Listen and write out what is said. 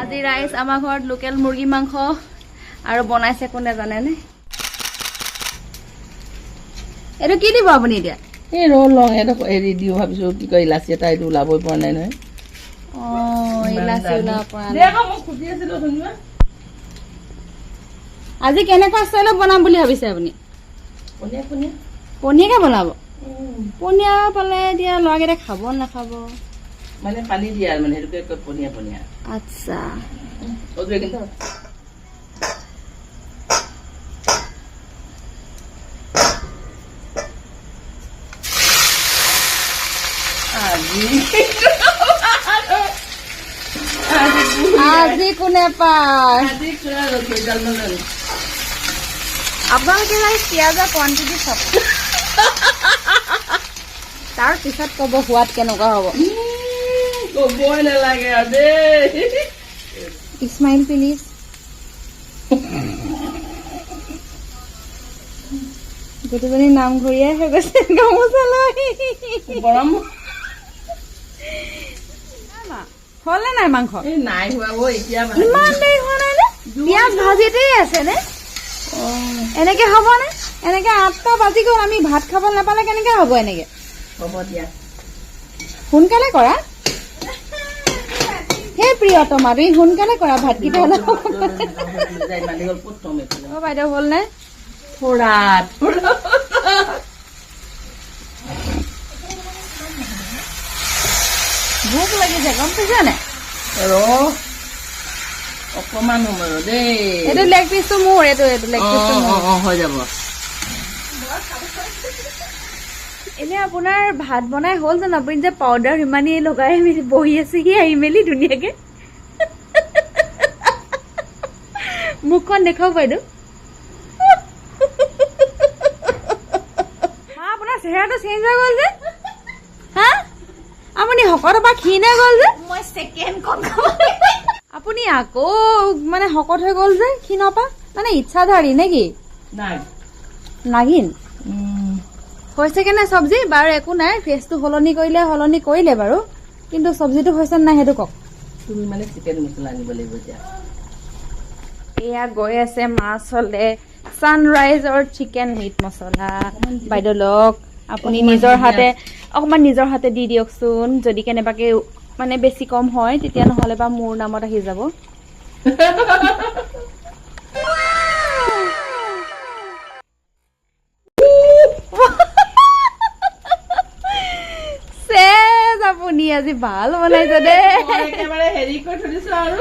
আজি ৰাইজ আমাৰ ঘৰত লোকেল মুৰ্গী মাংস আৰু বনাইছে কোনে জানেনে? এইটো কি দিব আপুনি এতিয়া? এই ৰ'ল লওঁ এইটো হেৰি দিওঁ ভাবিছোঁ কি কয় ইলাচি এটা এইটো ওলাবই পৰা নাই নহয়। ইলাচি ওলাব পৰা দে নাই। আকৌ মই খুজি আছিলোঁ ধুনীয়া। আজি কেনেকুৱা ষ্টাইলত বনাম বুলি ভাবিছে আপুনি? পনীয়া পনীয়া পনীয়াকে বনাব? পনীয়া পালে এতিয়া ল'ৰাকেইটা খাব নাখাব? মানে পানী দিয়া মানে সেইটোকে কয় পনীয়া পনীয়া। আচ্ছা কিন্তু আজি কোনে পায়? আপোনালোকে পিঁয়াজৰ কোৱান্টিটি চাব, তাৰ পিছত ক'ব সোৱাদ কেনেকুৱা হ'ব। ক'বই নালাগে আৰু দেই। ইছমাইল প্লিজ। গোটেইজনী নামঘৰীয়াই হৈ গৈছে গামোচা লৈ। গৰম হ'ল নে নাই মাংস? এই নাই হোৱা এতিয়া ইমান দেৰি হোৱা নাই নে? পিঁয়াজ ভাজিতেই আছে নে? এনেকে হ'ব নে? এনেকে 8টা বাজি গ'ল, আমি ভাত খাব নাপালে কেনেকে হ'ব এনেকে? হ'ব দিয়া সোনকালে কৰা। হে প্ৰিয়তমা, তুমি সোনকালে কৰা ভাতকেইটা। অ বাইদেউ হ'ল নে? থোৰা ভোক লাগিছে গম পাইছা নে? অকমান সময় দেই। এইটো লেগ পিচটো মোৰ, এইটো লেগ পিচটো মোৰ। হৈ যাব। এনে আপোনাৰ ভাত বনাই হ'ল জানো? আপুনি যে পাউডাৰ সিমানি লগাই মেলি বহি আছেহি আহি মেলি ধুনীয়াকে। মুখখন দেখাওক বাইদেউ। আপোনাৰ চেহেৰাটো চেঞ্জ হৈ গ'ল যে। হা আপুনি শকতৰ পৰা ক্ষীণ হৈ গ'ল যে। মই সেকেন্ড কম আপুনি আকৌ মানে শকত হৈ গ'ল যে ক্ষীণৰ পৰা, মানে ইচ্ছাধাৰী নেকি? নাগিন হৈছে কেনে চব্জি? বাৰু একো নাই, ফেচটো সলনি কৰিলে বাৰু, কিন্তু চব্জিটো হৈছে নাই সেইটো কওক। তুমি মানে চিকেন মছলা আনিব লাগিব এতিয়া। এয়া গৈ আছে মাছ হলে ছানৰাইজৰ চিকেন মিট মছলা। বাইদেউ লওক, আপুনি অকমান নিজৰ হাতে দি দিয়কচোন। যদি কেনেবাকে মানে বেছি কম হয় তেতিয়া নহলে বা মোৰ নামত আহি যাব। চেজ, আপুনি আজি ভাল বনাইছে দেই। একেবাৰে হেৰি কৰি থৈ দিছো আৰু